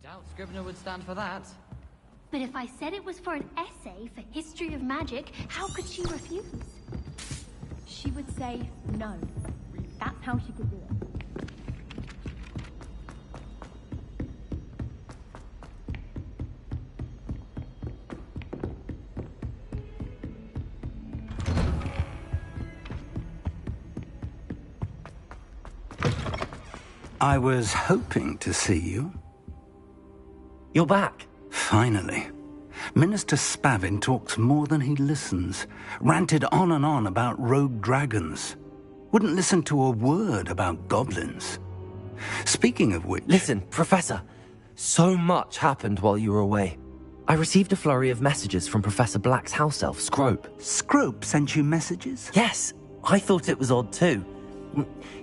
doubt Scribner would stand for that. But if I said it was for an essay for history of magic, how could she refuse? She would say no. That's how she could do it. I was hoping to see you. You're back. Finally. Minister Spavin talks more than he listens. Ranted on and on about rogue dragons. Wouldn't listen to a word about goblins. Speaking of which... Listen, Professor. So much happened while you were away. I received a flurry of messages from Professor Black's house elf, Scrope. Scrope sent you messages? Yes. I thought it was odd too.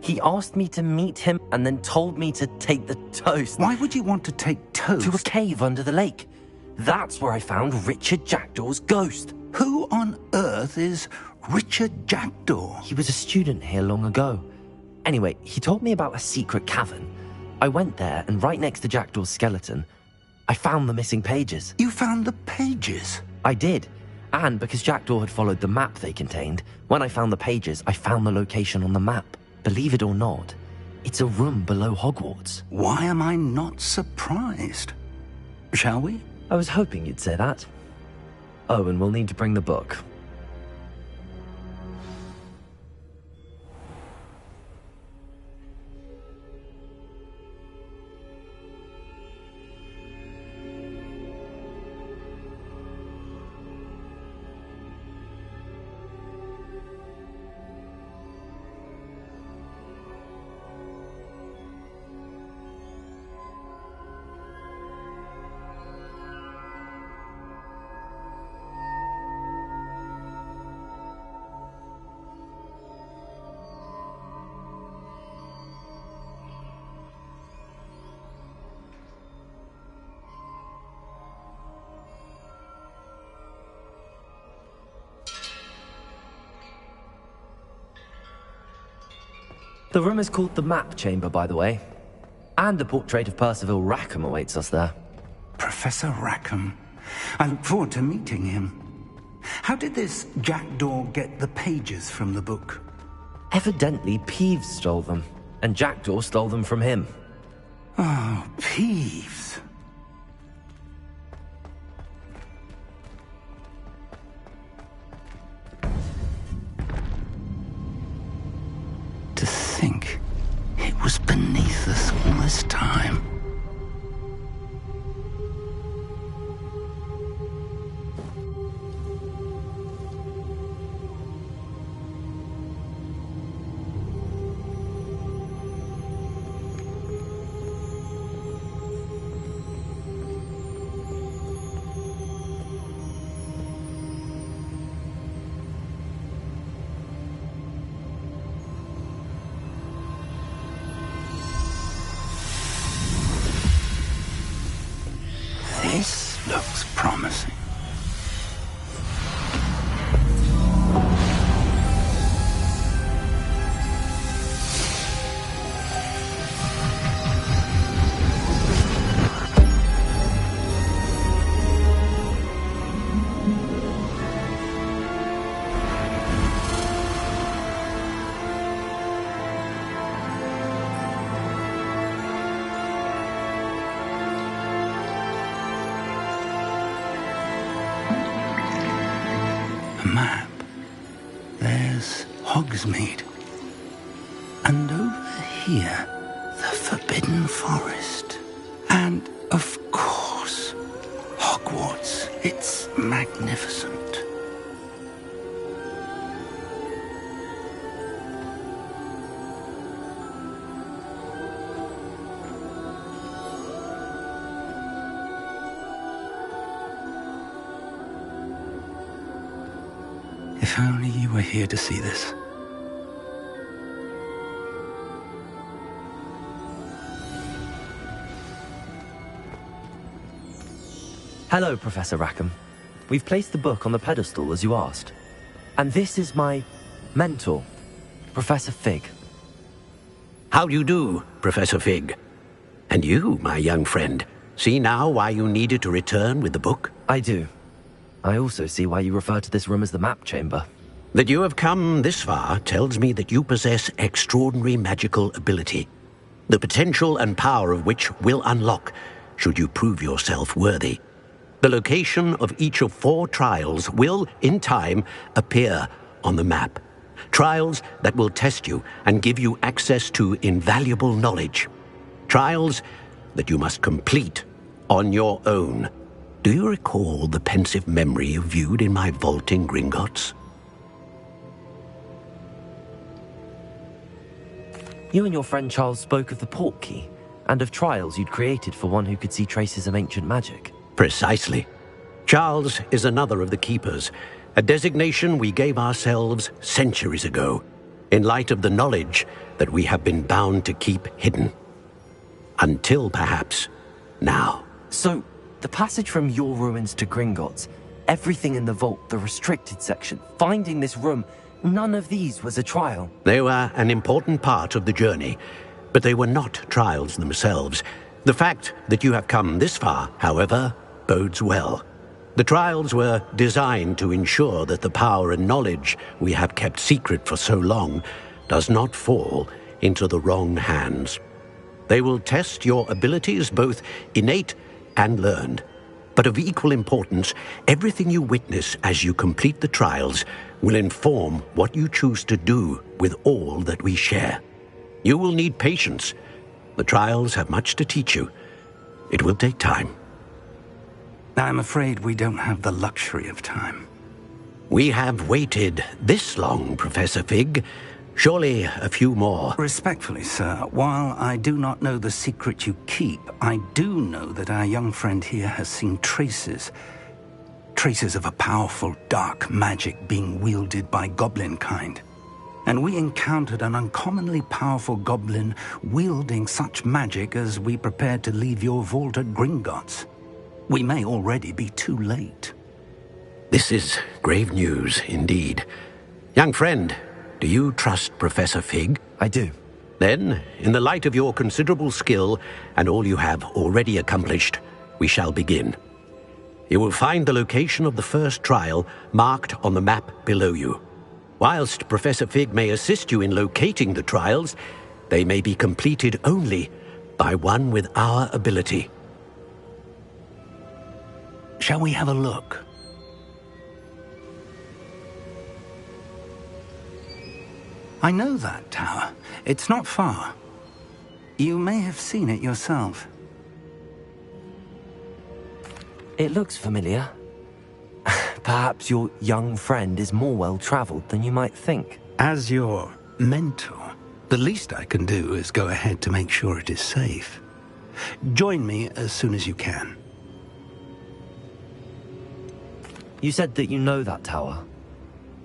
He asked me to meet him and then told me to take the toast. Why would you want to take toast? To a cave under the lake. That's where I found Richard Jackdaw's ghost. Who on earth is Richard Jackdaw? He was a student here long ago. Anyway, he told me about a secret cavern. I went there, and right next to Jackdaw's skeleton, I found the missing pages. You found the pages? I did. And because Jackdaw had followed the map they contained, when I found the pages, I found the location on the map. Believe it or not, it's a room below Hogwarts. Why am I not surprised? Shall we? I was hoping you'd say that. Oh, and we'll need to bring the book. The room is called the Map Chamber, by the way. And a portrait of Percival Rackham awaits us there. Professor Rackham. I look forward to meeting him. How did this Jackdaw get the pages from the book? Evidently, Peeves stole them, and Jackdaw stole them from him. Oh, Peeves. To think it was beneath us all this time. This looks promising. Map. There's Hogsmeade. And over here, the Forbidden Forest. And, of course, Hogwarts. It's magnificent. If only you were here to see this. Hello, Professor Rackham. We've placed the book on the pedestal as you asked. And this is my mentor, Professor Fig. How do you do, Professor Fig? And you, my young friend, See now why you needed to return with the book? I do. I also see why you refer to this room as the map chamber. That you have come this far tells me that you possess extraordinary magical ability, the potential and power of which will unlock should you prove yourself worthy. The location of each of 4 trials will, in time, appear on the map. Trials that will test you and give you access to invaluable knowledge. Trials that you must complete on your own. Do you recall the pensive memory you viewed in my vault in Gringotts? You and your friend Charles spoke of the port key, and of trials you'd created for one who could see traces of ancient magic. Precisely. Charles is another of the Keepers, a designation we gave ourselves centuries ago, in light of the knowledge that we have been bound to keep hidden. Until, perhaps, now. So, the passage from your ruins to Gringotts, everything in the vault, the restricted section, finding this room, none of these was a trial. They were an important part of the journey, but they were not trials themselves. The fact that you have come this far, however, bodes well. The trials were designed to ensure that the power and knowledge we have kept secret for so long does not fall into the wrong hands. They will test your abilities, both innate and learned. But of equal importance, everything you witness as you complete the trials will inform what you choose to do with all that we share. You will need patience. The trials have much to teach you. It will take time. I'm afraid we don't have the luxury of time. We have waited this long, Professor Fig. Surely a few more. Respectfully, sir, while I do not know the secret you keep, I do know that our young friend here has seen traces of a powerful dark magic being wielded by goblin kind. And we encountered an uncommonly powerful goblin wielding such magic as we prepared to leave your vault at Gringotts. We may already be too late. This is grave news, indeed. Young friend, do you trust Professor Fig? I do. Then, in the light of your considerable skill and all you have already accomplished, we shall begin. You will find the location of the first trial marked on the map below you. Whilst Professor Fig may assist you in locating the trials, they may be completed only by one with our ability. Shall we have a look? I know that tower. It's not far. You may have seen it yourself. It looks familiar. Perhaps your young friend is more well-traveled than you might think. As your mentor, the least I can do is go ahead to make sure it is safe. Join me as soon as you can. You said that you know that tower.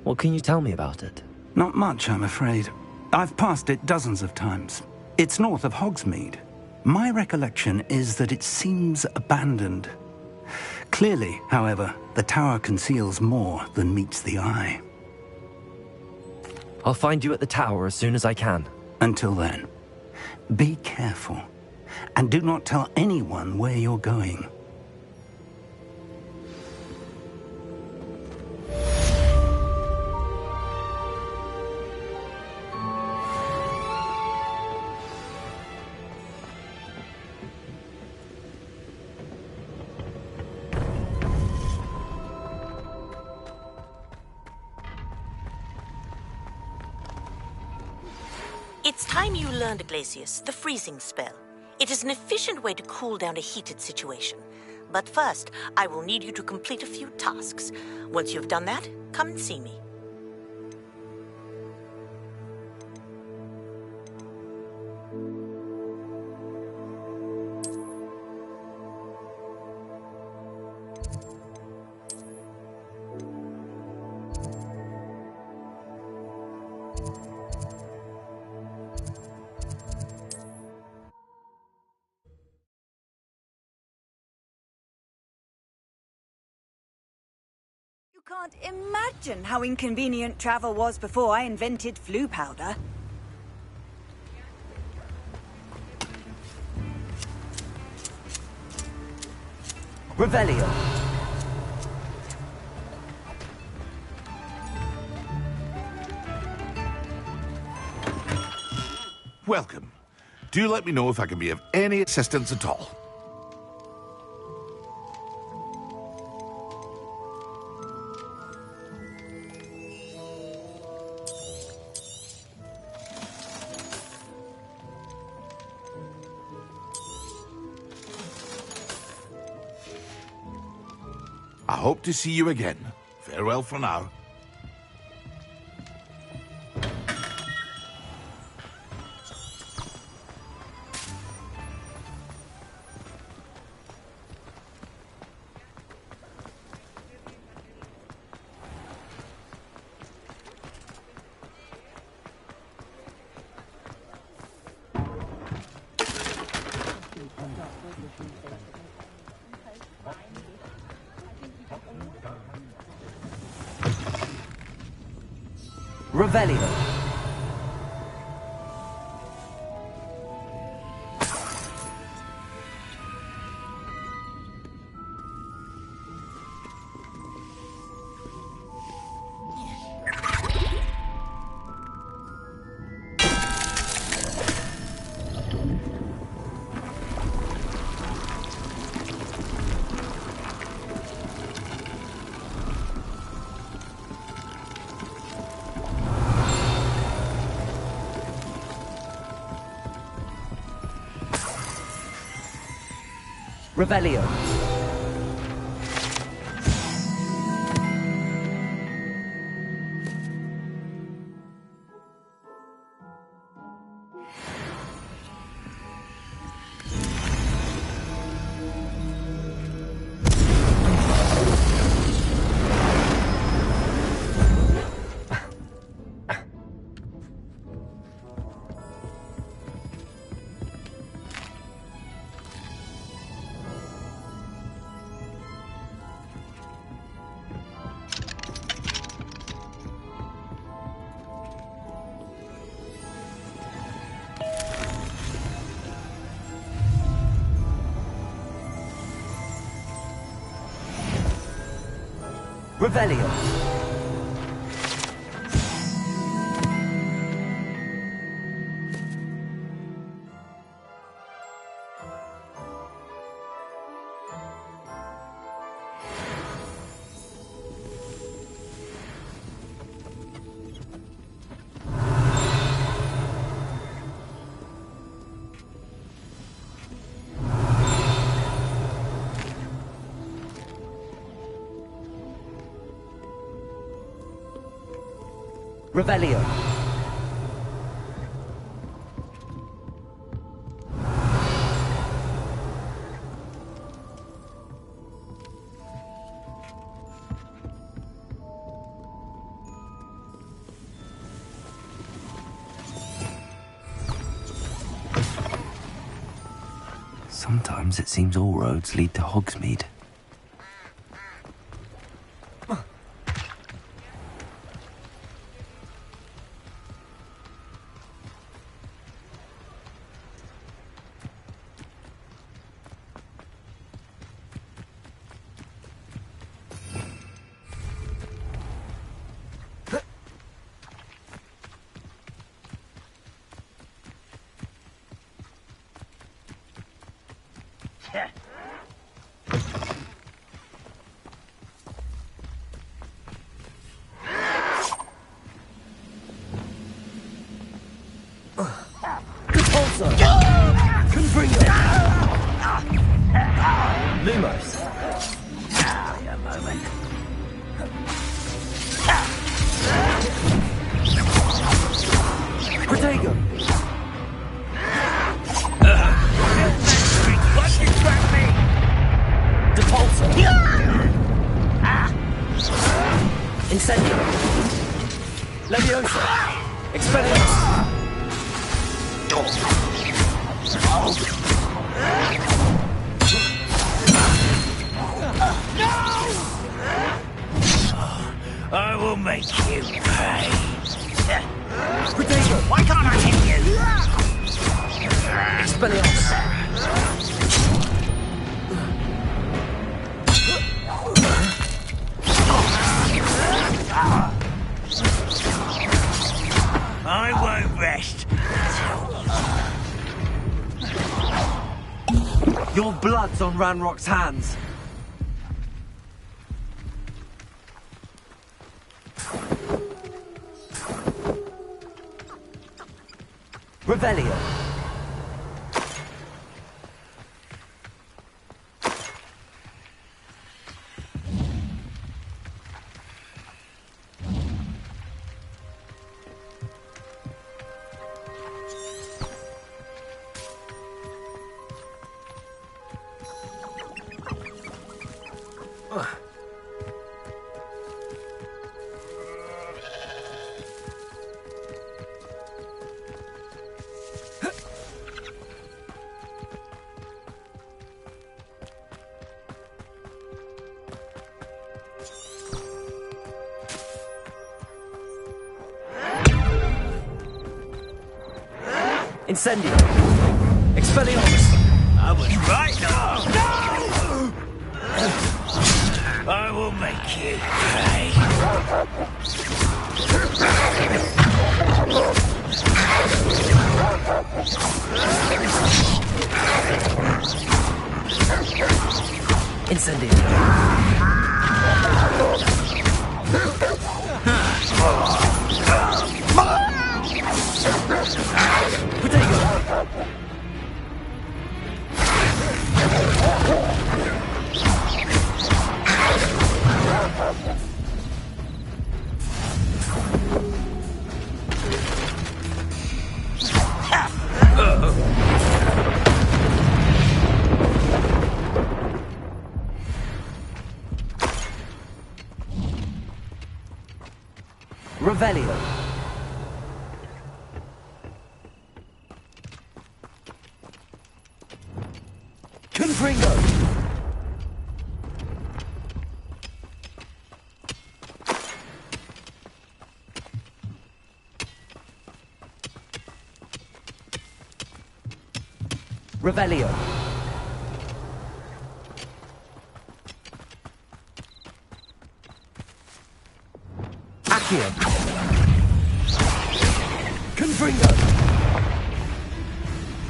What can you tell me about it? Not much, I'm afraid. I've passed it dozens of times. It's north of Hogsmeade. My recollection is that it seems abandoned. Clearly, however, the tower conceals more than meets the eye. I'll find you at the tower as soon as I can. Until then, be careful, and do not tell anyone where you're going. It's time you learned, Glacius, the freezing spell. It is an efficient way to cool down a heated situation. But first, I will need you to complete a few tasks. Once you've done that, come and see me. You can't imagine how inconvenient travel was before I invented flu powder. Revelio. Welcome. Do let me know if I can be of any assistance at all. I hope to see you again. Farewell for now. Revelio. Revelio. Revelio. Revelio. Sometimes it seems all roads lead to Hogsmeade. Lumos. Wait a moment. Protego. What distract me? Depulsor. Incendio. Leviosa. Expelliarmus. I will make you pay. Protego. Why can't I hit you? Expelliarmus. blood's on Ranrock's hands. Revelio. Incendio! Expelliarmus! I was right! No! I will make you pay. Incendio! Revelio. Confringo. Revelio. Accio. Confringo.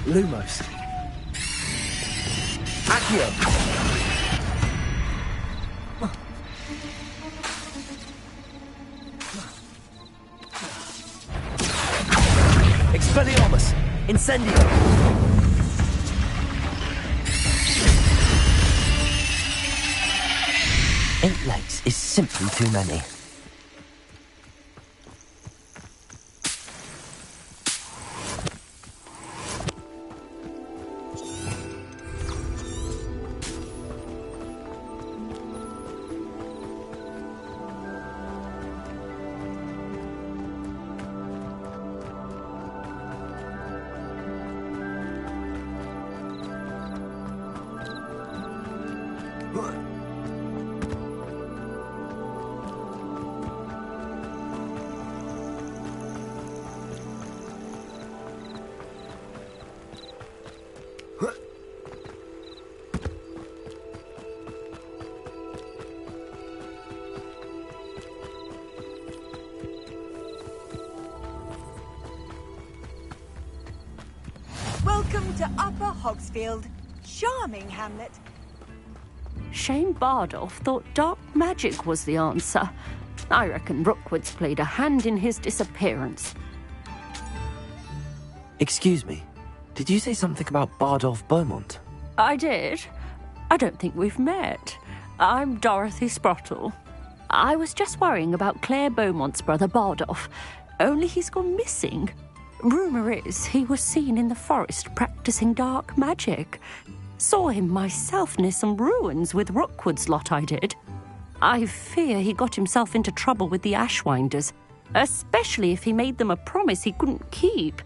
Lumos. Accio. Expelliarmus. Incendio. Eight legs is simply too many. Welcome to Upper Hogsfield. Charming hamlet. Shane Bardolph thought dark magic was the answer. I reckon Rookwood's played a hand in his disappearance. Excuse me, did you say something about Bardolph Beaumont? I did. I don't think we've met. I'm Dorothy Sprottle. I was just worrying about Claire Beaumont's brother Bardolph, only he's gone missing. Rumour is he was seen in the forest practicing dark magic. Saw him myself near some ruins with Rookwood's lot I did. I fear he got himself into trouble with the Ashwinders, especially if he made them a promise he couldn't keep.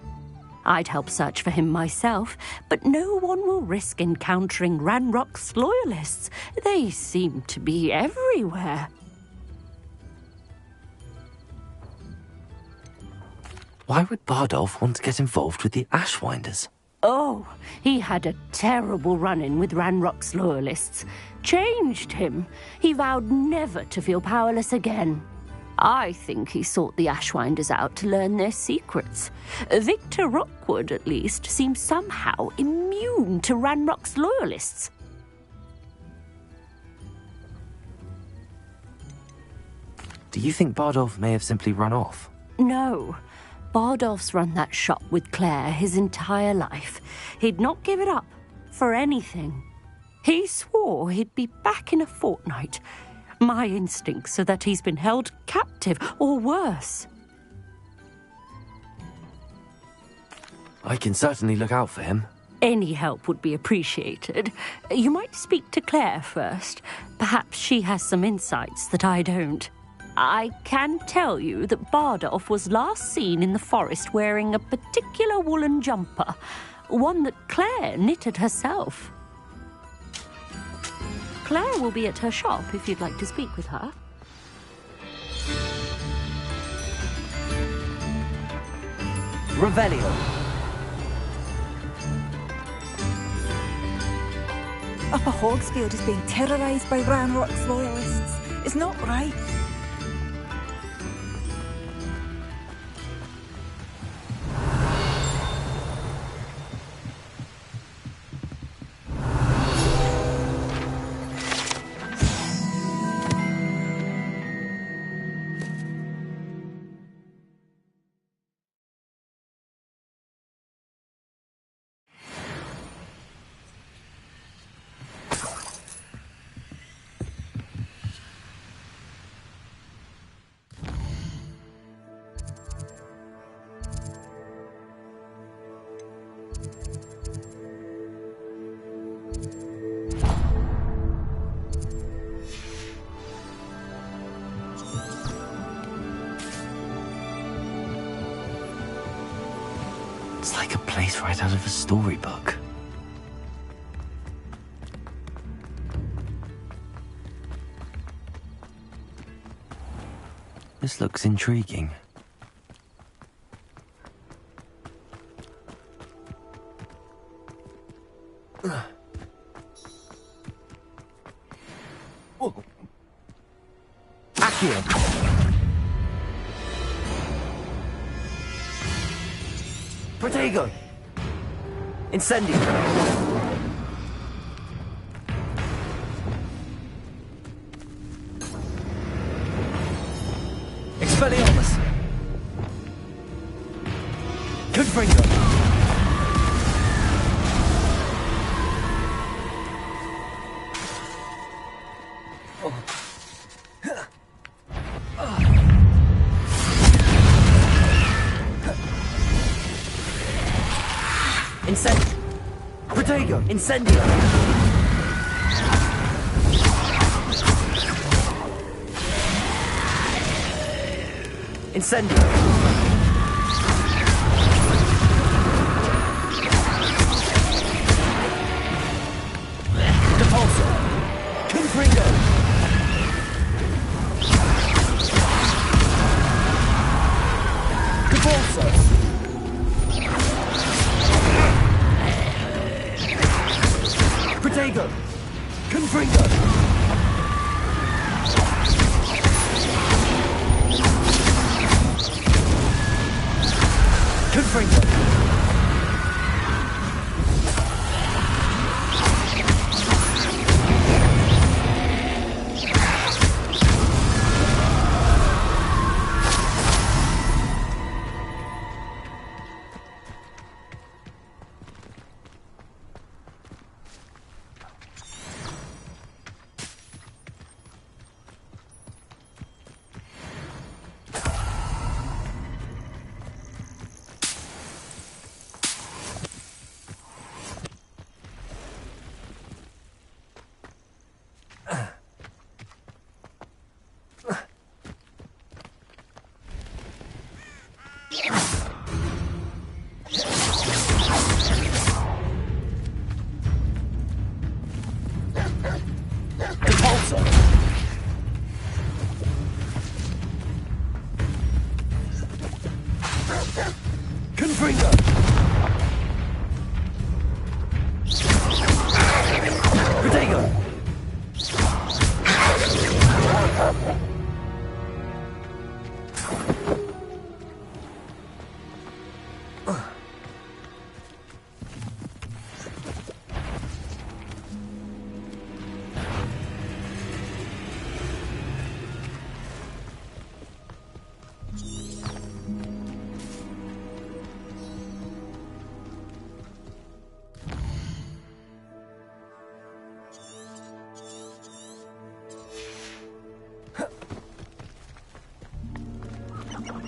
I'd help search for him myself, but no one will risk encountering Ranrock's loyalists. They seem to be everywhere. Why would Bardolph want to get involved with the Ashwinders? Oh, he had a terrible run-in with Ranrock's loyalists. Changed him. He vowed never to feel powerless again. I think he sought the Ashwinders out to learn their secrets. Victor Rookwood, at least, seems somehow immune to Ranrock's loyalists. Do you think Bardolph may have simply run off? No. Bardolph's run that shop with Claire his entire life. He'd not give it up for anything. He swore he'd be back in a fortnight. My instincts are that he's been held captive, or worse. I can certainly look out for him. Any help would be appreciated. You might speak to Claire first. Perhaps she has some insights that I don't. I can tell you that Bardolph was last seen in the forest wearing a particular woolen jumper, one that Claire knitted herself. Claire will be at her shop if you'd like to speak with her. Revelio. Upper Hogsfield is being terrorised by Ranrock's loyalists. It's not right. It's like a place right out of a storybook. This looks intriguing. Accio! Protego! Incendio! Expelliarmus! Confringo! Incendio! Protego! Incendio! Incendio! Depulso! Confringo! Depulso! Protego! Confringo! Confringo!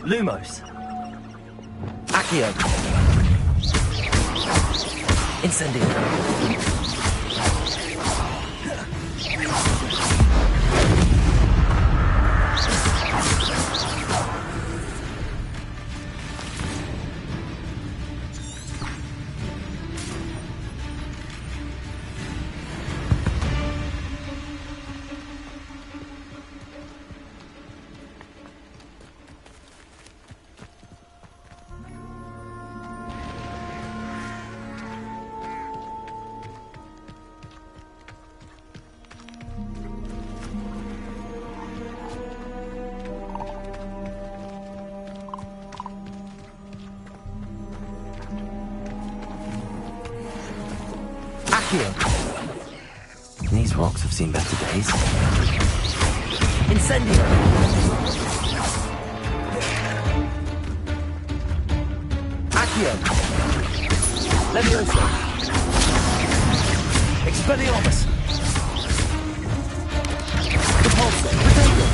Lumos. Accio. Incendio. These rocks have seen better days. Incendio! Accio! Leviosa! Expelliarmus! Repulsor! Potato!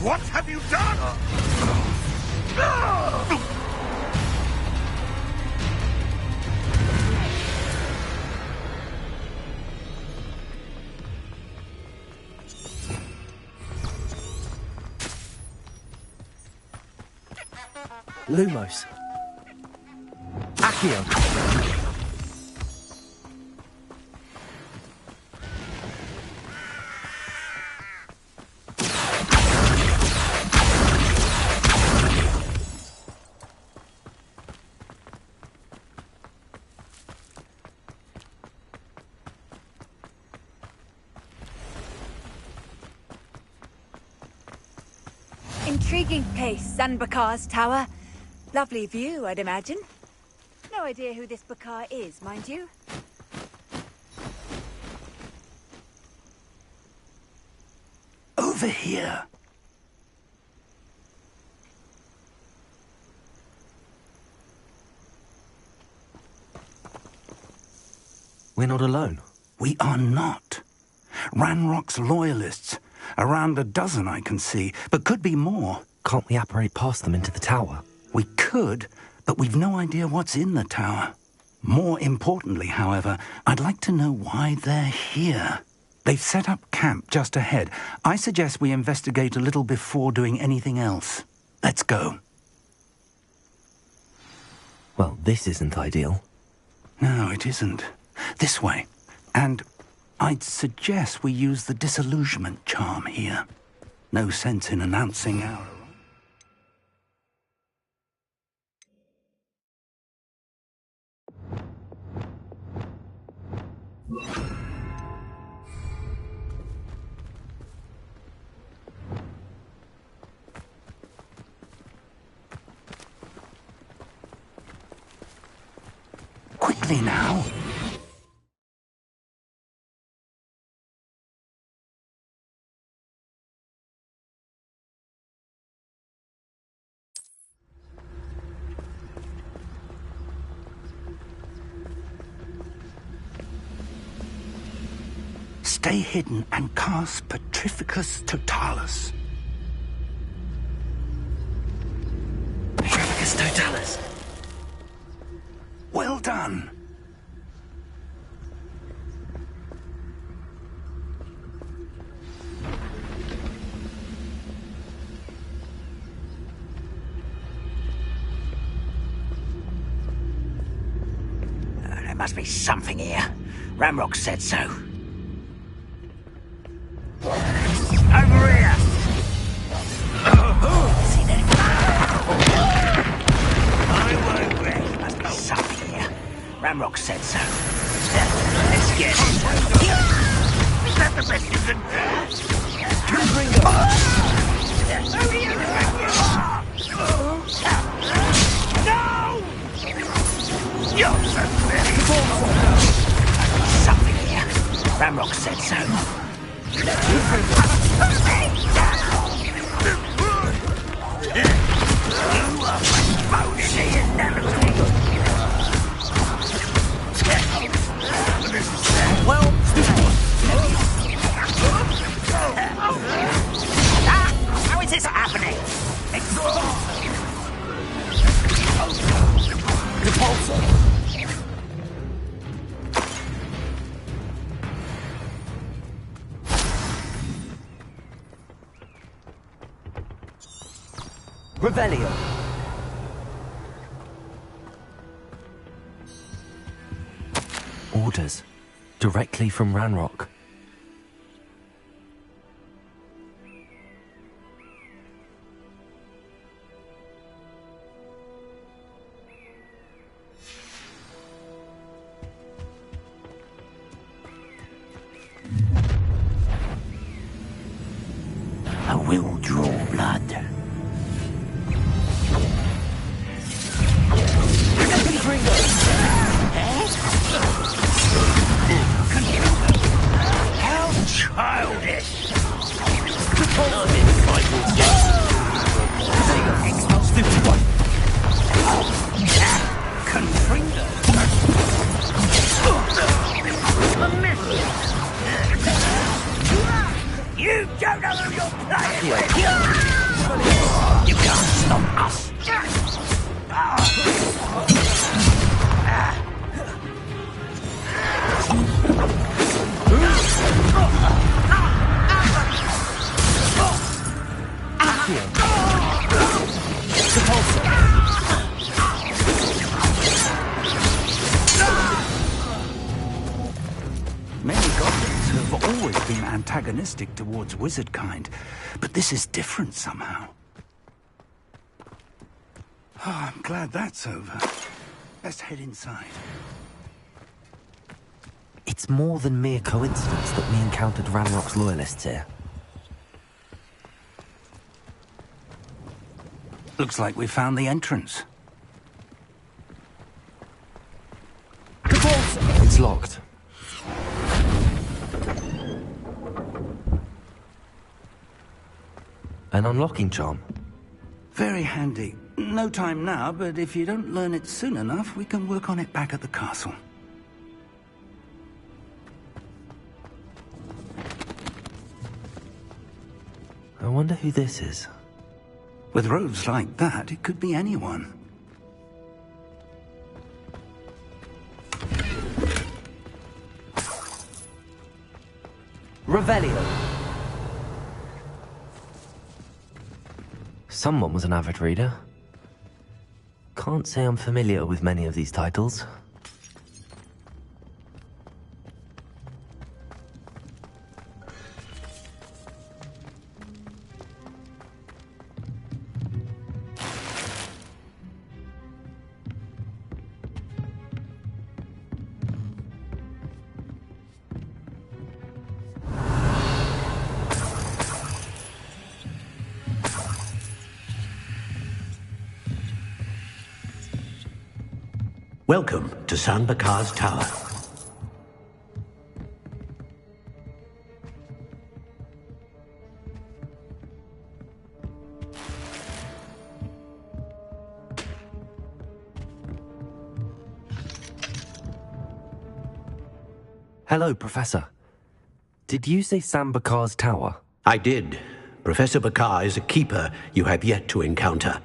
What have you done? Lumos. Accio. Intriguing place, Sanbakar's tower. Lovely view, I'd imagine. No idea who this Bakar is, mind you. Over here. We're not alone. We are not. Ranrock's loyalists. Around a dozen I can see, but could be more. Can't we apparate past them into the tower? We could, but we've no idea what's in the tower. More importantly, however, I'd like to know why they're here. They've set up camp just ahead. I suggest we investigate a little before doing anything else. Let's go. Well, this isn't ideal. No, it isn't. This way. And I'd suggest we use the disillusionment charm here. No sense in announcing our... Quickly now. Stay hidden and cast Petrificus Totalis. Petrificus Totalis. Well done. Must be something here. Ramrock said so. Over here! See that? I won't break. Must be something here. Ramrock said so. Let's get it. Is that the best you can do? No! You're pathetic. Something here. Ramrock said so. Well, how is this happening? Repulsor. Revelio. Orders. Directly from Ranrock. I will draw blood. How childish! You don't know who you're playing with! You can't stop us! Many goblins have always been antagonistic towards wizard kind, but this is different somehow. Oh, I'm glad that's over. Let's head inside. It's more than mere coincidence that we encountered Ranrock's loyalists here. Looks like we found the entrance. It's locked. An unlocking charm. Very handy. No time now, but if you don't learn it soon enough, we can work on it back at the castle. I wonder who this is. With robes like that, it could be anyone. Revelio. Someone was an avid reader. Can't say I'm familiar with many of these titles. Welcome to San Bakar's Tower. Hello, Professor. Did you say San Bakar's Tower? I did. Professor Bakar is a keeper you have yet to encounter.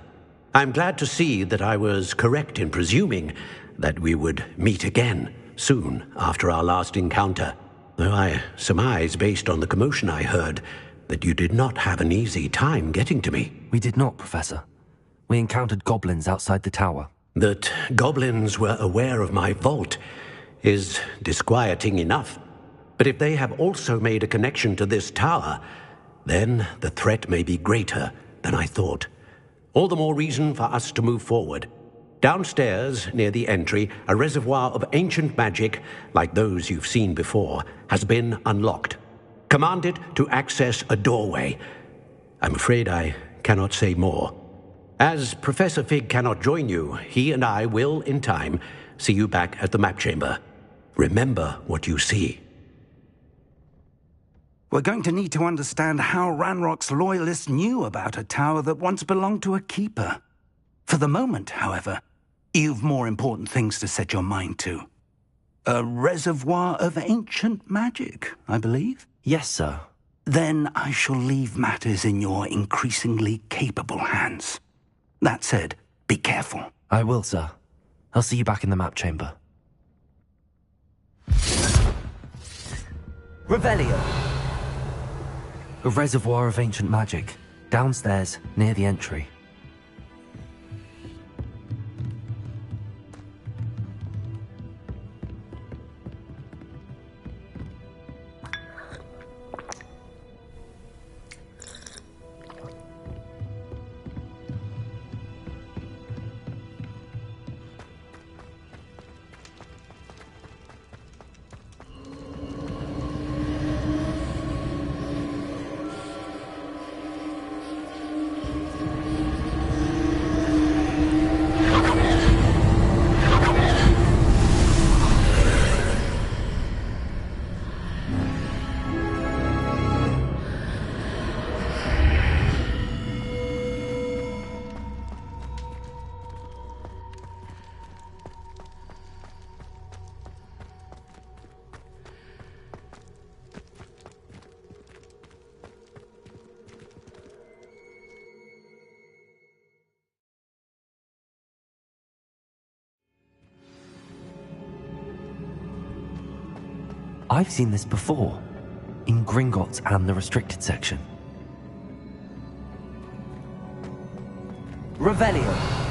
I'm glad to see that I was correct in presuming that we would meet again soon after our last encounter, though I surmise, based on the commotion I heard, that you did not have an easy time getting to me. We did not, Professor. We encountered goblins outside the tower. That goblins were aware of my vault is disquieting enough. But if they have also made a connection to this tower, then the threat may be greater than I thought. All the more reason for us to move forward. Downstairs, near the entry, a reservoir of ancient magic, like those you've seen before, has been unlocked. Command it to access a doorway. I'm afraid I cannot say more. As Professor Fig cannot join you, he and I will, in time, see you back at the map chamber. Remember what you see. We're going to need to understand how Ranrock's loyalists knew about a tower that once belonged to a keeper. For the moment, however, you've more important things to set your mind to. A reservoir of ancient magic, I believe? Yes, sir. Then I shall leave matters in your increasingly capable hands. That said, be careful. I will, sir. I'll see you back in the map chamber. Revelio! A reservoir of ancient magic, downstairs, near the entry. I've seen this before, in Gringotts and the restricted section. Revelio!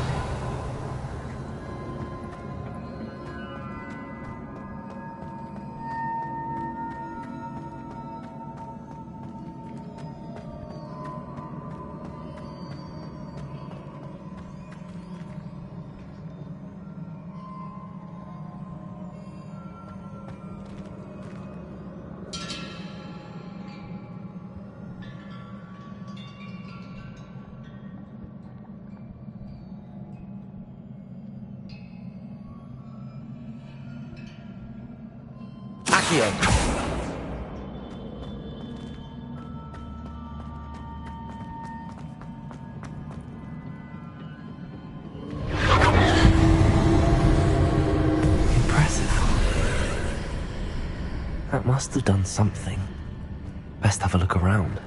Impressive. That must have done something. Best have a look around.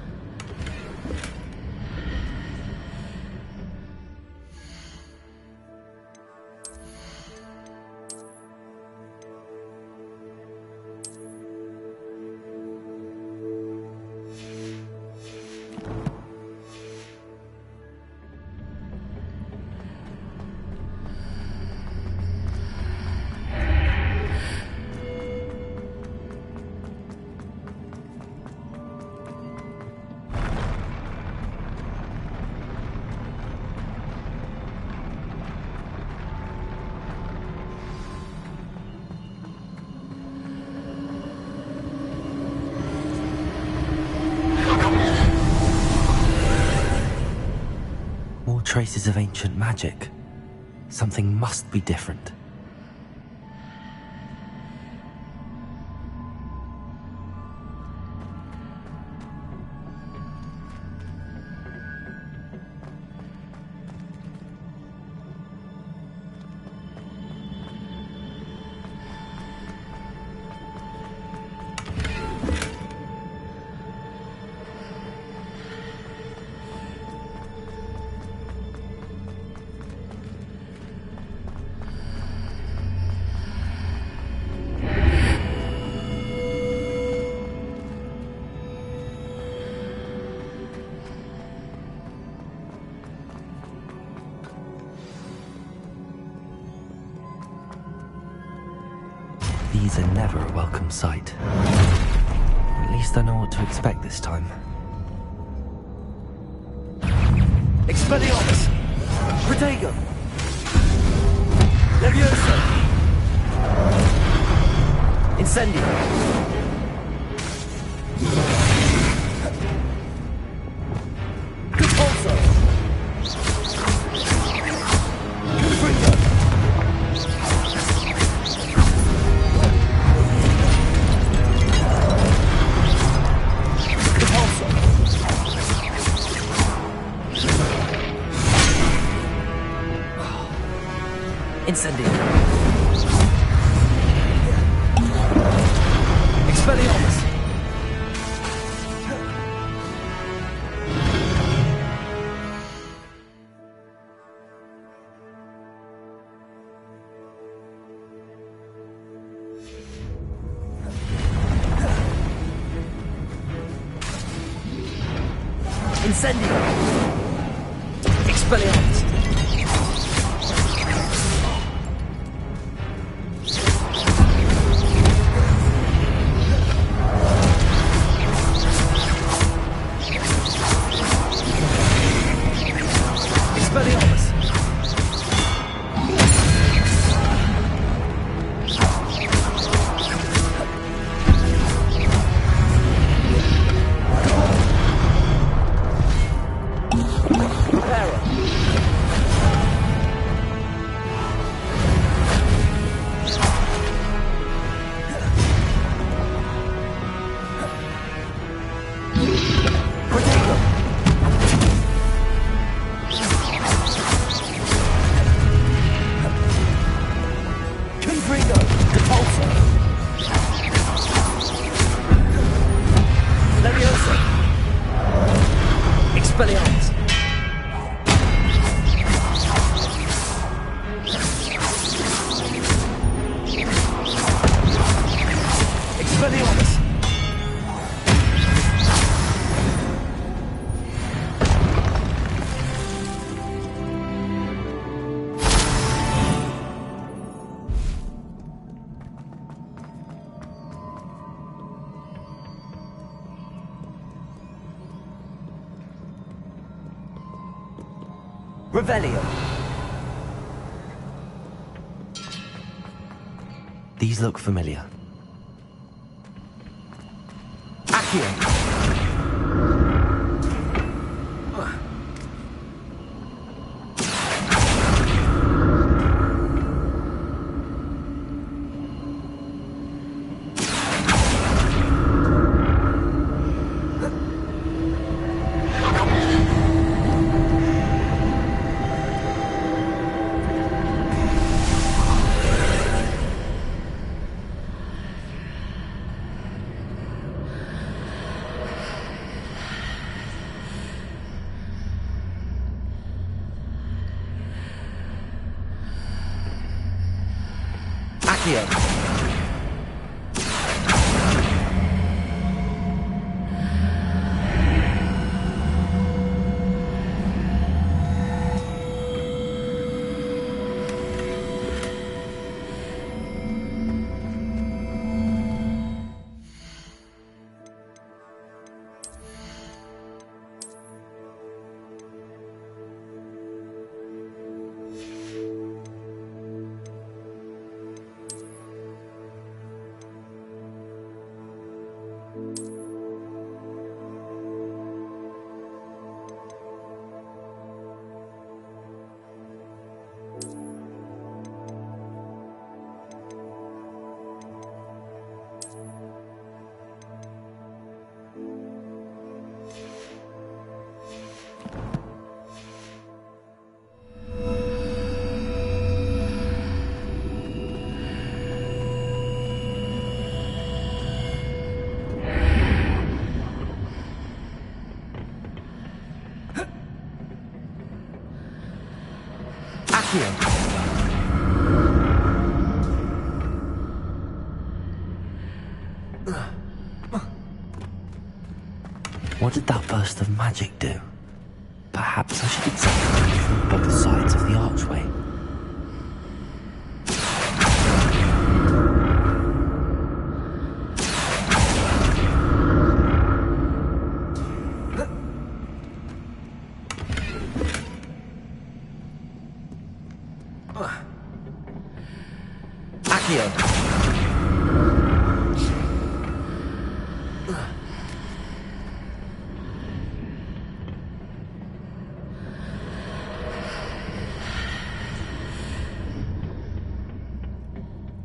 Traces of ancient magic. Something must be different. These are never a welcome sight. At least I know what to expect this time. Expelliarmus! Protego! Levioso! Incendio! Repulso! Confringo! Repulso! Incendio! Expelliarmus! Incendio! Expelliarmus! Expelliarmus! Expelliarmus! Expelliarmus! Revelio! These look familiar. Accio! Accio! What did that burst of magic do? Perhaps I should examine it from both sides of the archway. Accio.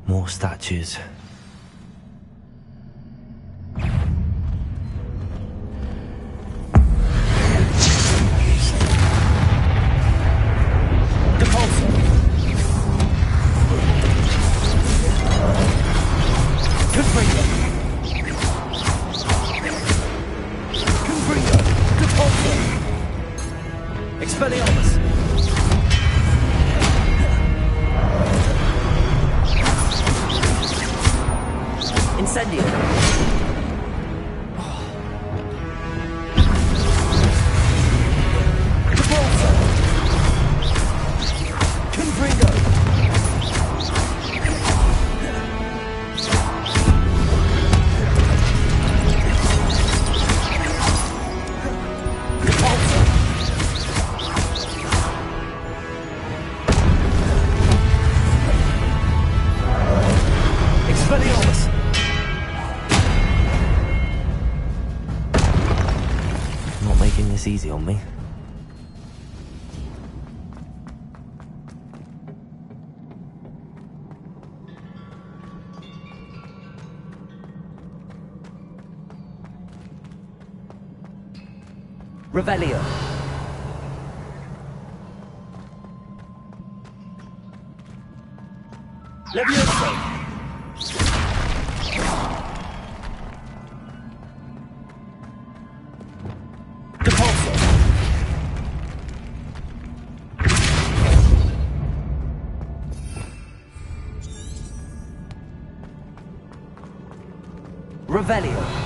More statues. Easy on me. Revelio. Levioso. Revelio.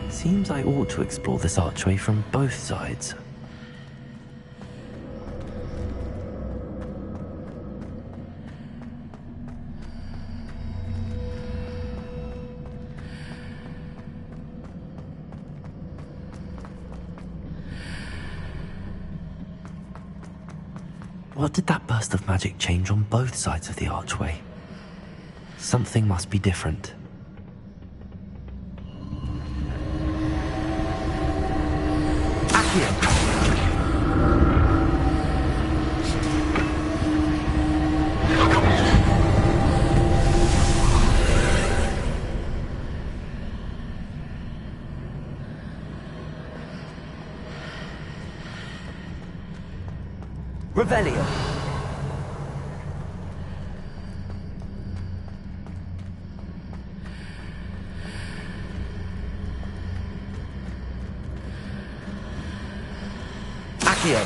Seems I ought to explore this archway from both sides. What did that burst of magic change on both sides of the archway? Something must be different. Accio! Revelio. Accio.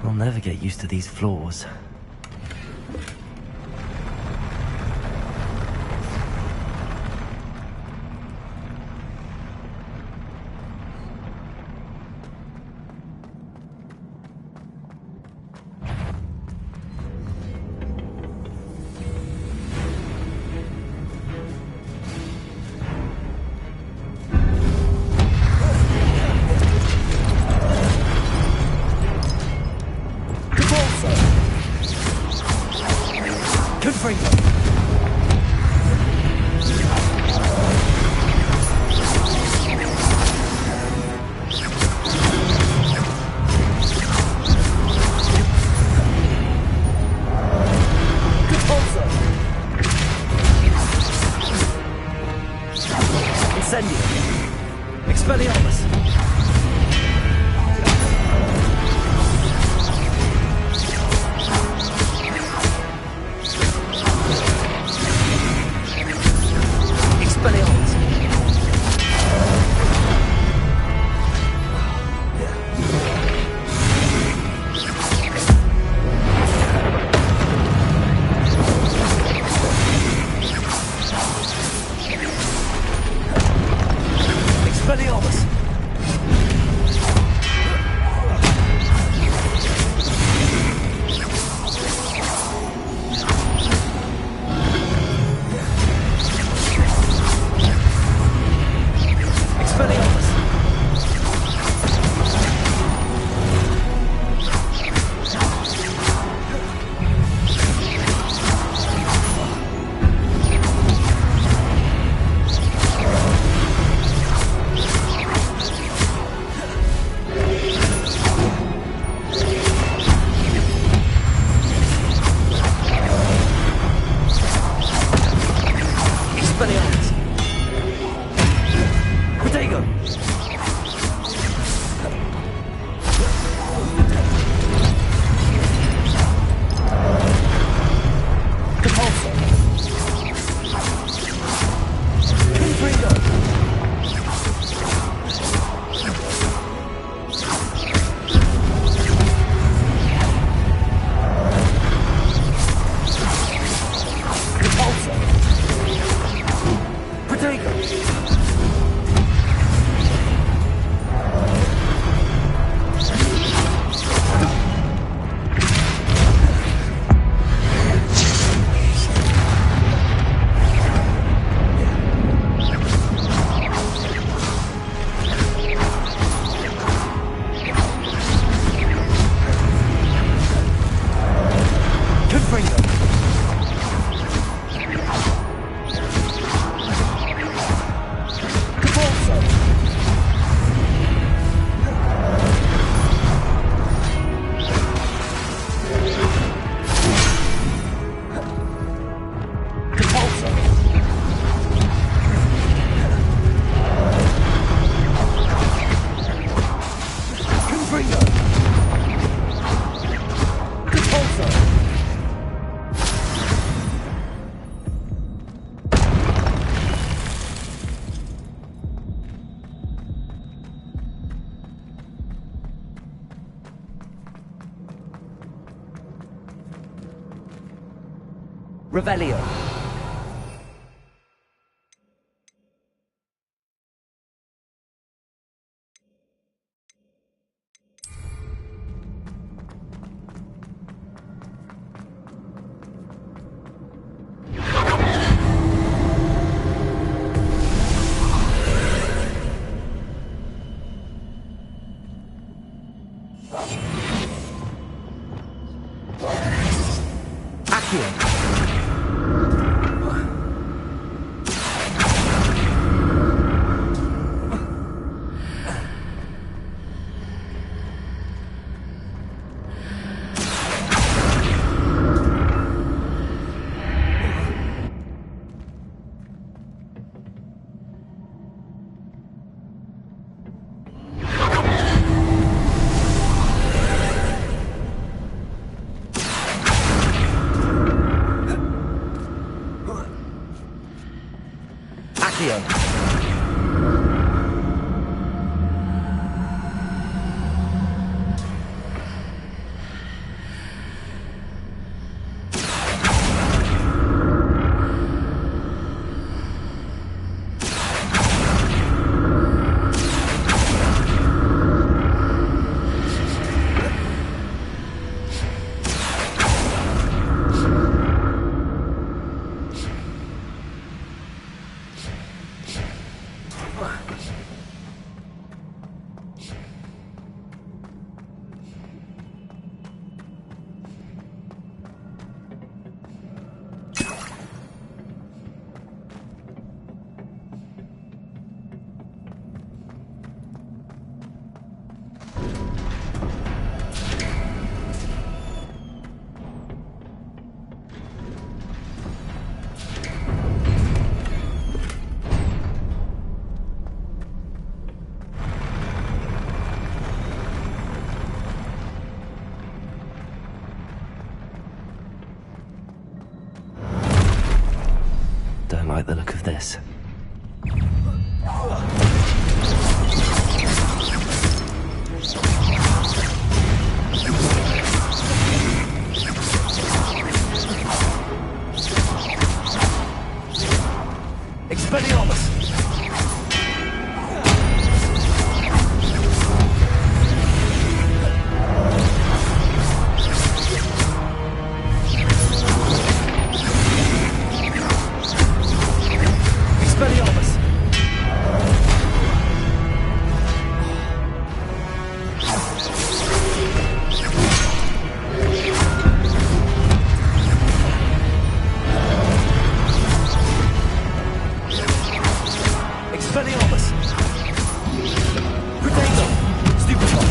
I'll never get used to these floors. Expelliarmus! Expelliarmus! Expelliarmus! Revelio. Accio. this. Expelliarmus! Expelliarmus! Expelliarmus! Predator! Stupefy!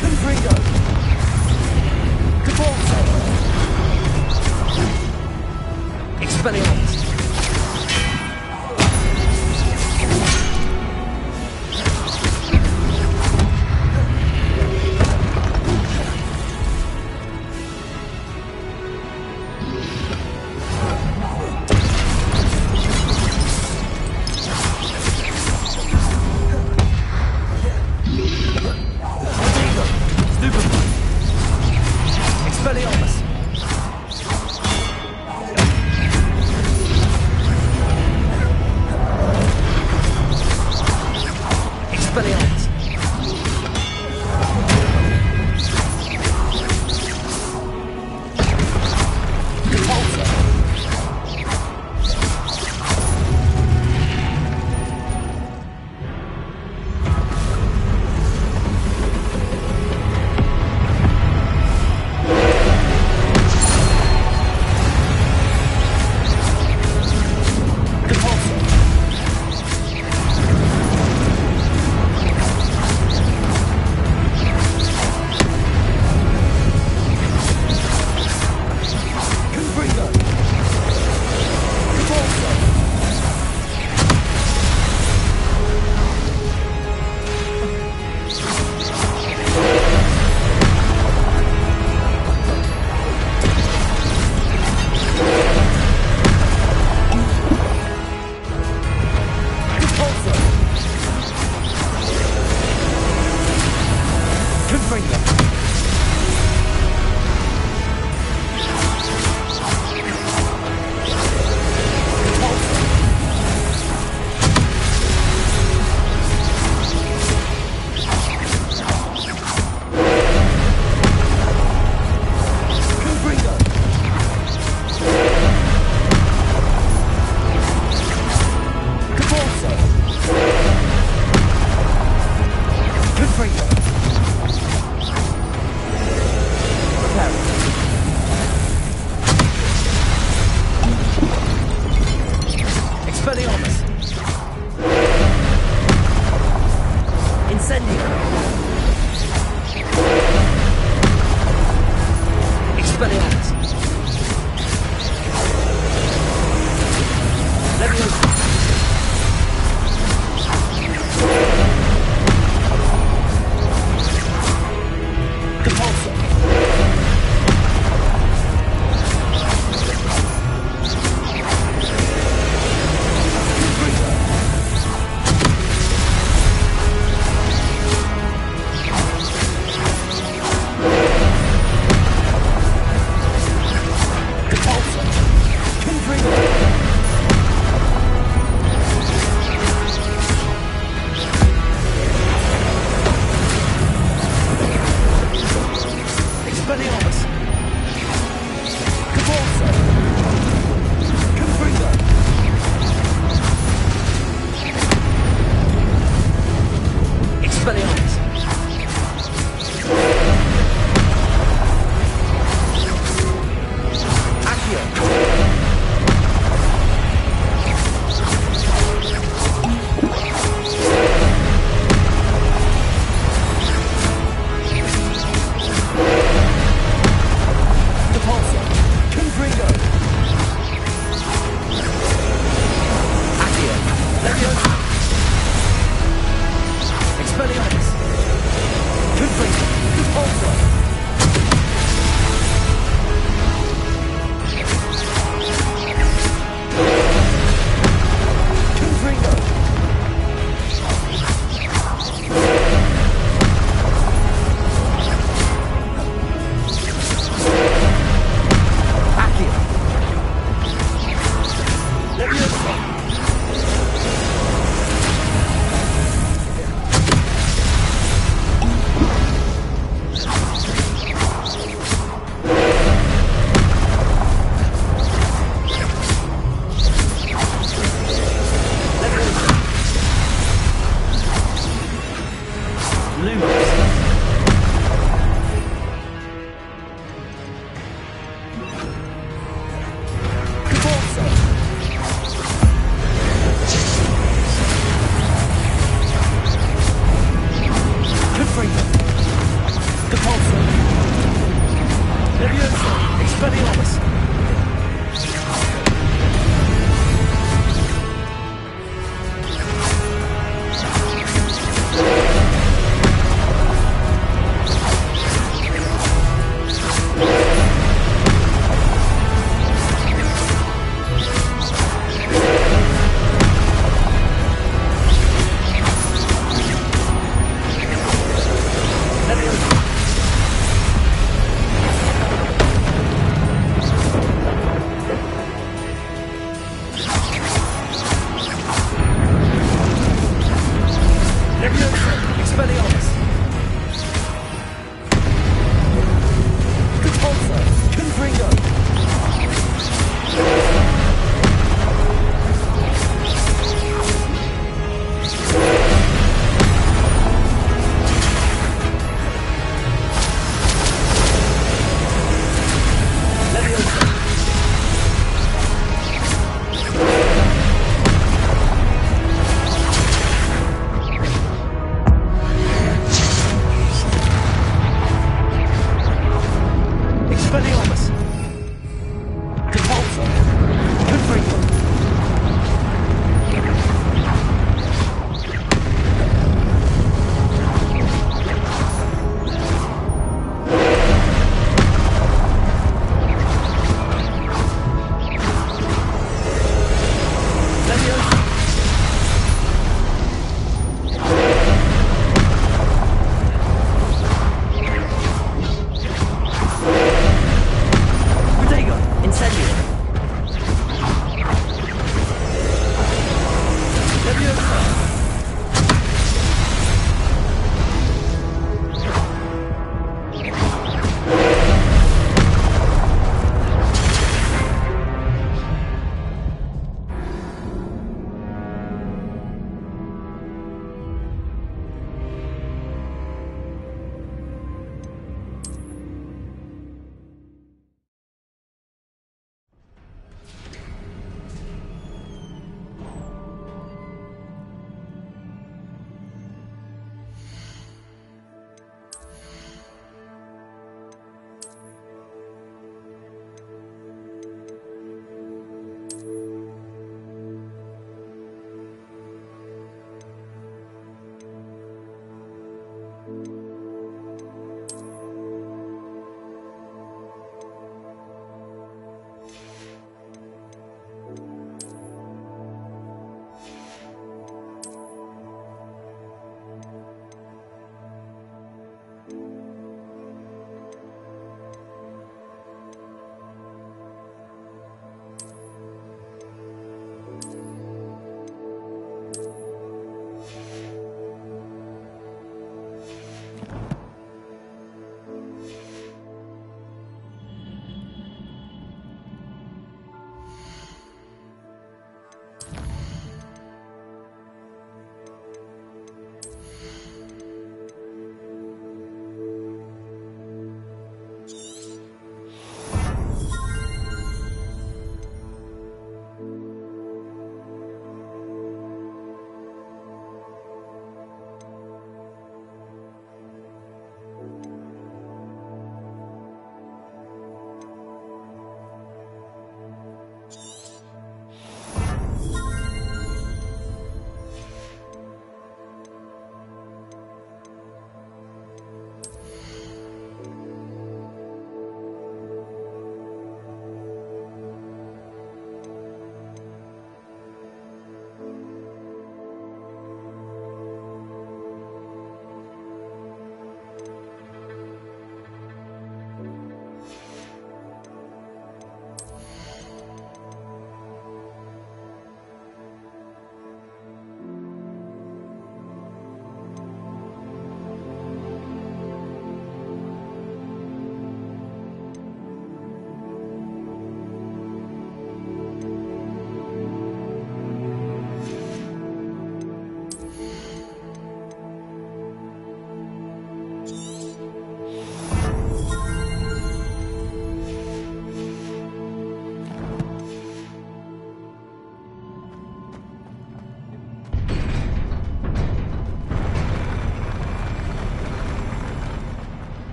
Confringo! Cabalso! Expelliarmus! Expelliarmus! Expelliarmus! Repulsor! Expelliarmus! Incendio! Expelliarmus! Leviosa! Repulsor! Lumos.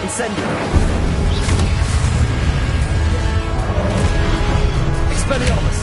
Incendio! Expelliarmus!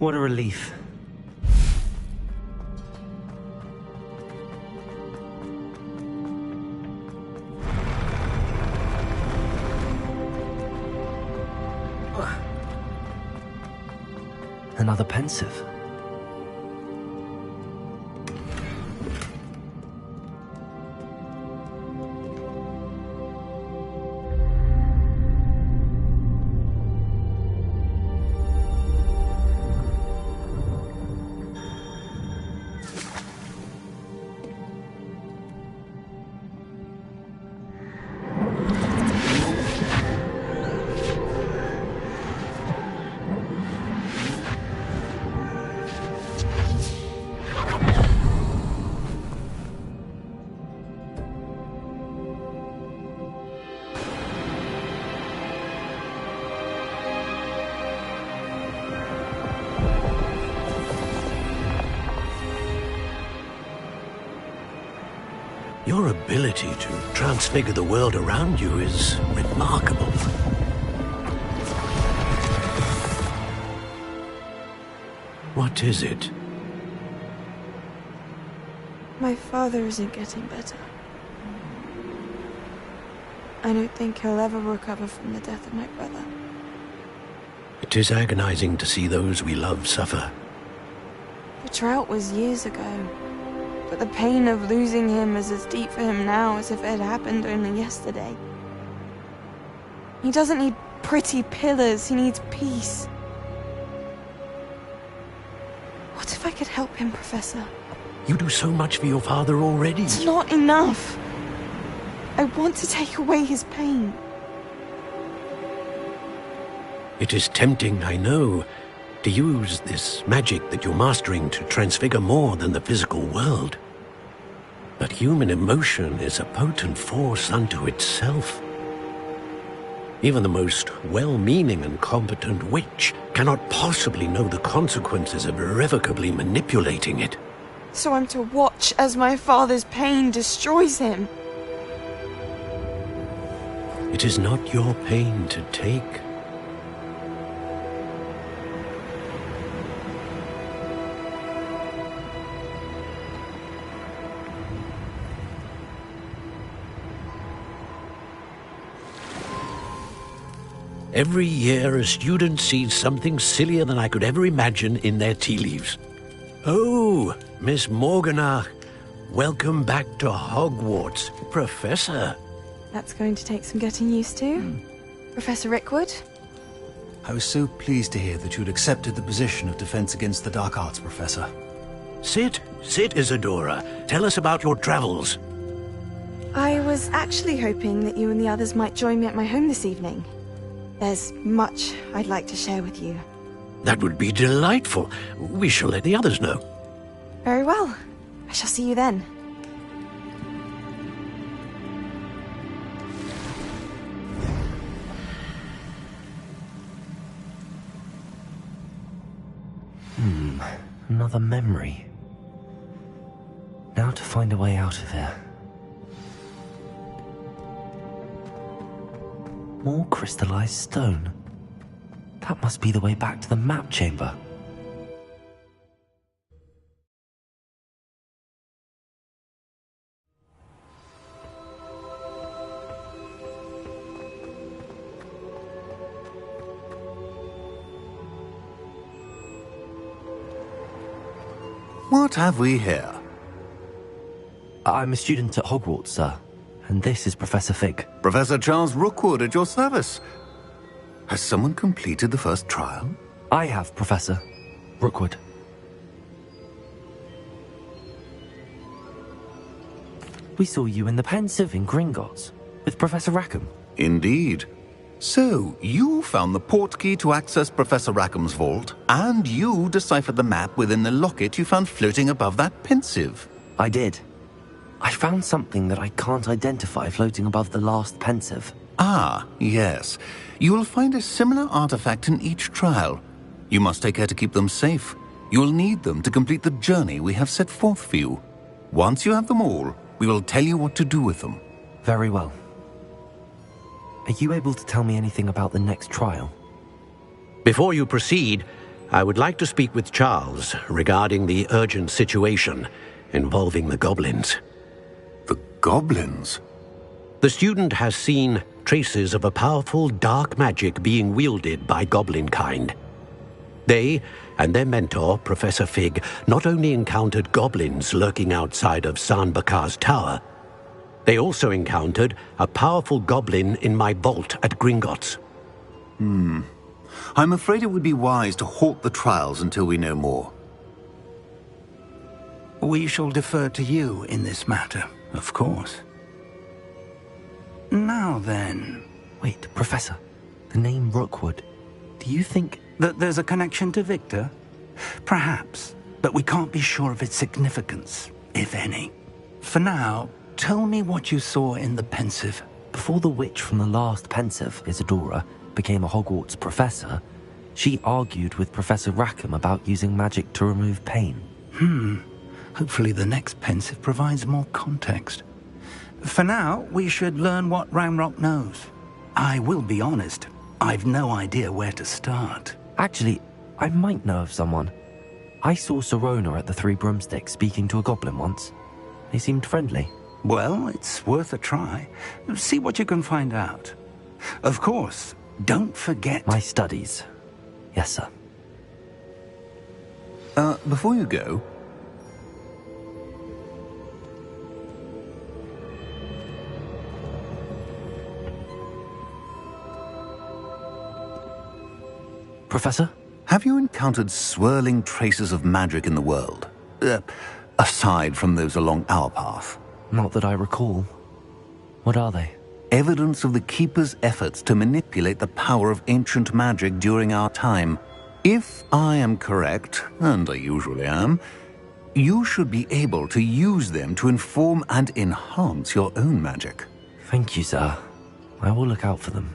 What a relief. Another pensive. Your ability to transfigure the world around you is remarkable. What is it? My father isn't getting better. I don't think he'll ever recover from the death of my brother. It is agonizing to see those we love suffer. The drought was years ago, but the pain of losing him is as deep for him now as if it had happened only yesterday. He doesn't need pretty pillars, he needs peace. What if I could help him, Professor? You do so much for your father already. It's not enough. I want to take away his pain. It is tempting, I know, to use this magic that you're mastering to transfigure more than the physical world. But human emotion is a potent force unto itself. Even the most well-meaning and competent witch cannot possibly know the consequences of irrevocably manipulating it. So I'm to watch as my father's pain destroys him. It is not your pain to take. Every year, a student sees something sillier than I could ever imagine in their tea leaves. Oh, Miss Morganach, welcome back to Hogwarts, Professor. That's going to take some getting used to. Professor Rickwood? I was so pleased to hear that you'd accepted the position of Defense Against the Dark Arts, Professor. Sit, Isadora. Tell us about your travels. I was actually hoping that you and the others might join me at my home this evening. There's much I'd like to share with you. That would be delightful. We shall let the others know. Very well. I shall see you then. Another memory. Now to find a way out of here. More crystallized stone. That must be the way back to the map chamber. What have we here? I'm a student at Hogwarts, sir. And this is Professor Fig. Professor Charles Rookwood at your service. Has someone completed the first trial? I have, Professor Rookwood. We saw you in the Pensive in Gringotts with Professor Rackham. Indeed. So, you found the portkey to access Professor Rackham's vault, and you deciphered the map within the locket you found floating above that Pensive. I did. I found something that I can't identify floating above the last Pensive. Ah, yes. You will find a similar artifact in each trial. You must take care to keep them safe. You will need them to complete the journey we have set forth for you. Once you have them all, we will tell you what to do with them. Very well. Are you able to tell me anything about the next trial? Before you proceed, I would like to speak with Charles regarding the urgent situation involving the goblins. The goblins? The student has seen traces of a powerful dark magic being wielded by goblin kind. They and their mentor, Professor Fig, not only encountered goblins lurking outside of San Bakar's tower, they also encountered a powerful goblin in my vault at Gringotts. I'm afraid it would be wise to halt the trials until we know more. We shall defer to you in this matter, of course. Now then... Wait, Professor. The name Rookwood. Do you think... that there's a connection to Victor? Perhaps, but we can't be sure of its significance, if any. For now, tell me what you saw in the Pensive. Before the witch from the last Pensive, Isadora, became a Hogwarts professor, she argued with Professor Rackham about using magic to remove pain. Hopefully the next Pensive provides more context. For now, we should learn what Ranrock knows. I will be honest, I've no idea where to start. Actually, I might know of someone. I saw Serona at the Three Broomsticks speaking to a goblin once. They seemed friendly. Well, it's worth a try. See what you can find out. Of course, don't forget... my studies. Yes, sir. Before you go... Professor? Have you encountered swirling traces of magic in the world? Aside from those along our path? Not that I recall. What are they? Evidence of the Keeper's efforts to manipulate the power of ancient magic during our time. If I am correct, and I usually am, you should be able to use them to inform and enhance your own magic. Thank you, sir. I will look out for them.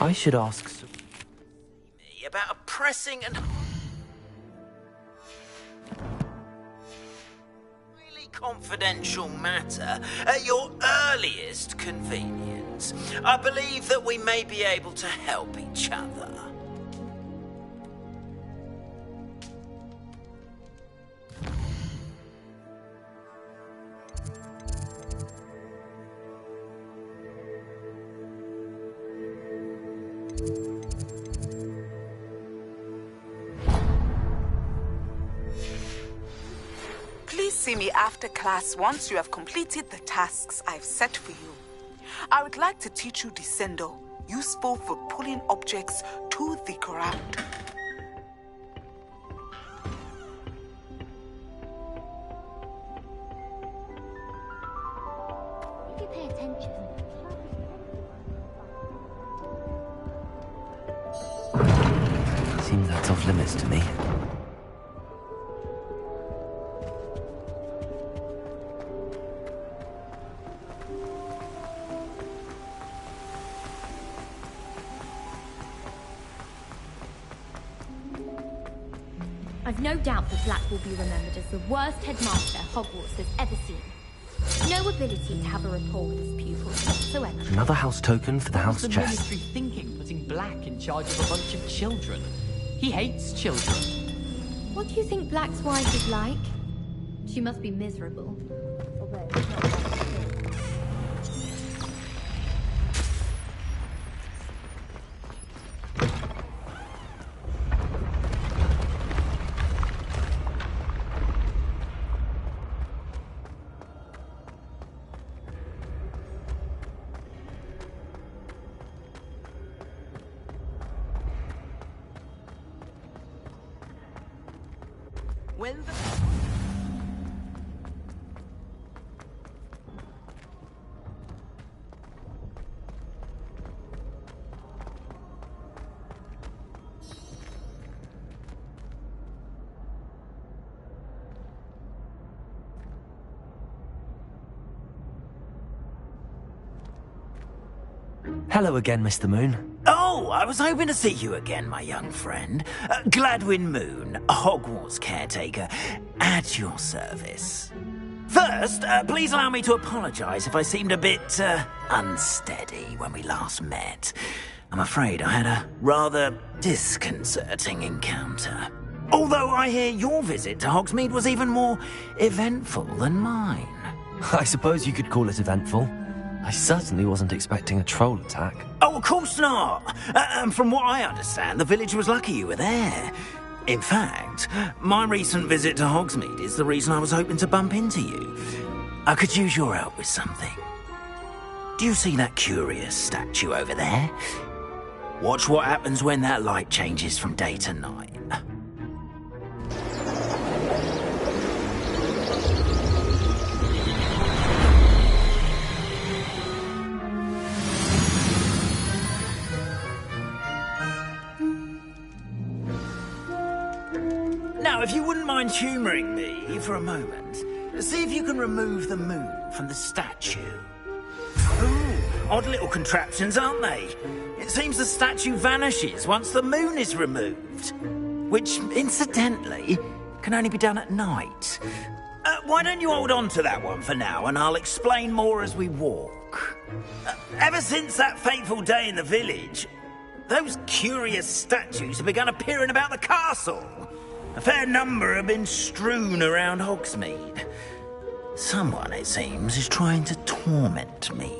I should ask me about a pressing and highly confidential matter at your earliest convenience. I believe that we may be able to help each other. See me after class once you have completed the tasks I've set for you. I would like to teach you Descendo, useful for pulling objects to the ground. If you pay attention, seems that's off limits to me. I've no doubt that Black will be remembered as the worst headmaster Hogwarts has ever seen. No ability to have a rapport with his pupils whatsoever. Another house token for the house What's the chest. Ministry thinking, putting Black in charge of a bunch of children? He hates children. What do you think Black's wife is like? She must be miserable. Although, it's not that clear. When the... Hello again, Mr. Moon. Oh, I was hoping to see you again, my young friend. Gladwin Moon, Hogwarts caretaker, at your service. First, please allow me to apologize if I seemed a bit, unsteady when we last met. I'm afraid I had a rather disconcerting encounter. Although I hear your visit to Hogsmeade was even more eventful than mine. I suppose you could call it eventful. I certainly wasn't expecting a troll attack. Oh, of course not. From what I understand, the village was lucky you were there. In fact, my recent visit to Hogsmeade is the reason I was hoping to bump into you. I could use your help with something. Do you see that curious statue over there? Watch what happens when that light changes from day to night. Now, if you wouldn't mind humouring me for a moment, see if you can remove the moon from the statue. Ooh, odd little contraptions, aren't they? It seems the statue vanishes once the moon is removed. Which, incidentally, can only be done at night. Why don't you hold on to that one for now, and I'll explain more as we walk. Ever since that fateful day in the village, those curious statues have begun appearing about the castle. A fair number have been strewn around Hogsmeade. Someone, it seems, is trying to torment me.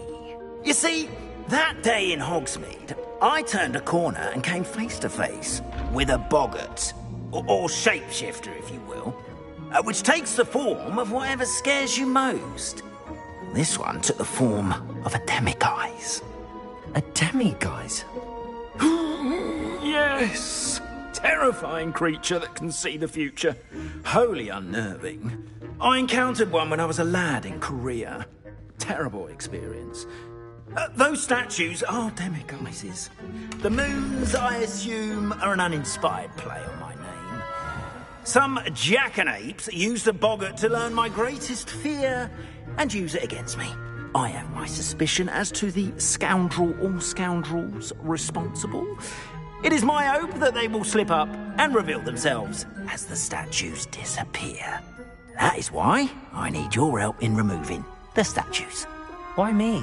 You see, that day in Hogsmeade, I turned a corner and came face to face with a boggart, or shapeshifter, if you will, which takes the form of whatever scares you most. This one took the form of a demiguise. A demiguise? Yes! Terrifying creature that can see the future. Wholly unnerving. I encountered one when I was a lad in Korea. Terrible experience. Those statues are demiguises. The moons, I assume, are an uninspired play on my name. Some jackanapes use the boggart to learn my greatest fear and use it against me. I have my suspicion as to the scoundrel or scoundrels responsible. It is my hope that they will slip up and reveal themselves as the statues disappear. That is why I need your help in removing the statues. Why me?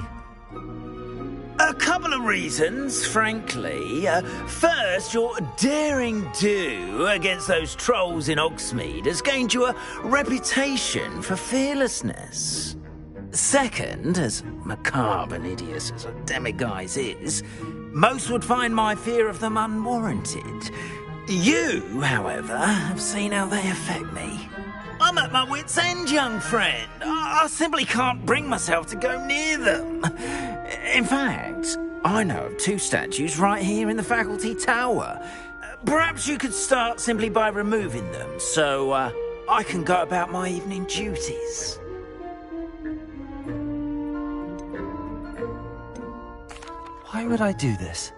A couple of reasons, frankly. First, your daring do against those trolls in Hogsmeade has gained you a reputation for fearlessness. Second, as macabre and hideous as a demiguise is, most would find my fear of them unwarranted. You, however, have seen how they affect me. I'm at my wit's end, young friend. I simply can't bring myself to go near them. In fact, I know of 2 statues right here in the faculty tower. Perhaps you could start simply by removing them, so I can go about my evening duties. Why would I do this?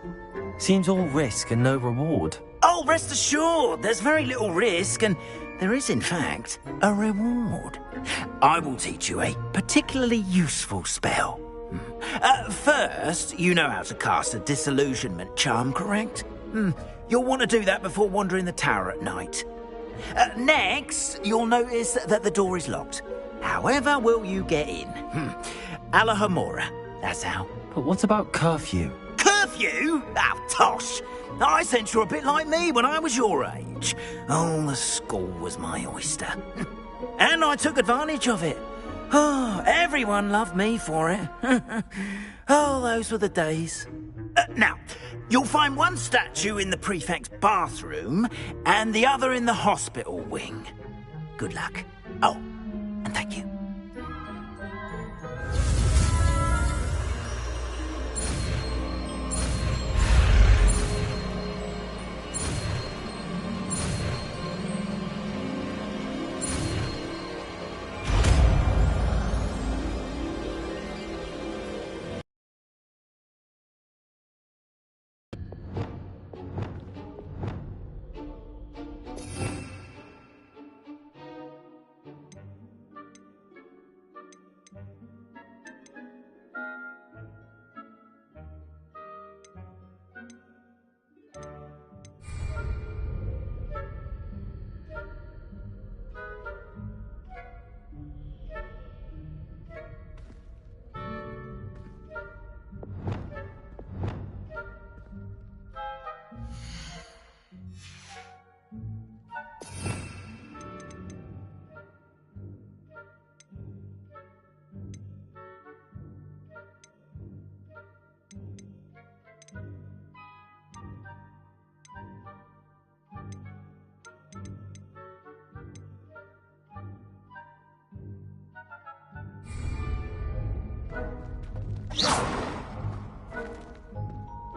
Seems all risk and no reward. Oh, rest assured, there's very little risk, and there is, in fact, a reward. I will teach you a particularly useful spell. First, you know how to cast a disillusionment charm, correct? You'll want to do that before wandering the tower at night. Next, you'll notice that the door is locked. However will you get in? Alahomora, that's how. But what about curfew? Curfew? Oh, tosh! I sense you're a bit like me when I was your age. Oh, the school was my oyster. And I took advantage of it. Oh, everyone loved me for it. Oh, those were the days. Now, you'll find one statue in the prefect's bathroom and the other in the hospital wing. Good luck. Oh, and thank you.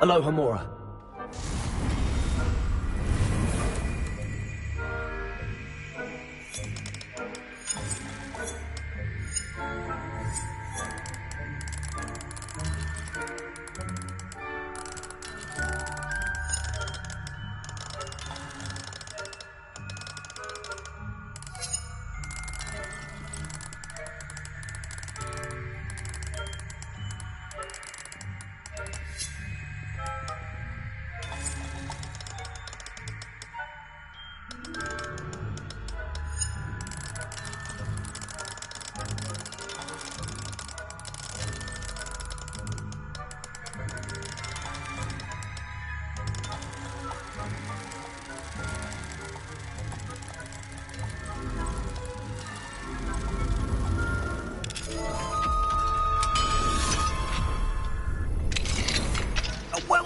Alahomora.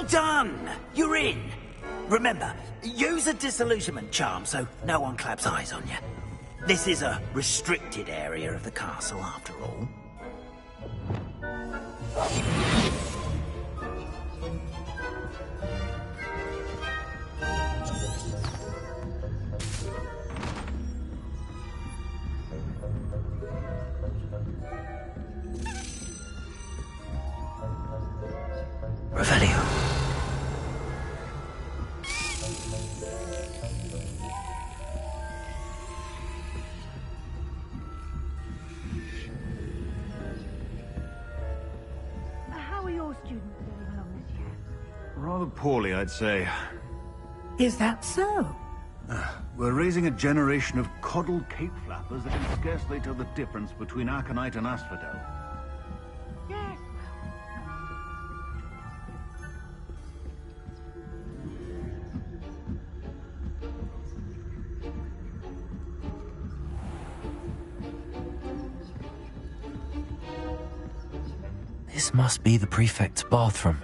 done! You're in! Remember, use a disillusionment charm so no one claps eyes on you. This is a restricted area of the castle, after all. Revelio. How are your students getting along this year? Rather poorly, I'd say. Is that so? We're raising a generation of coddled cape flappers that can scarcely tell the difference between aconite and asphodel. Yes. This must be the prefect's bathroom.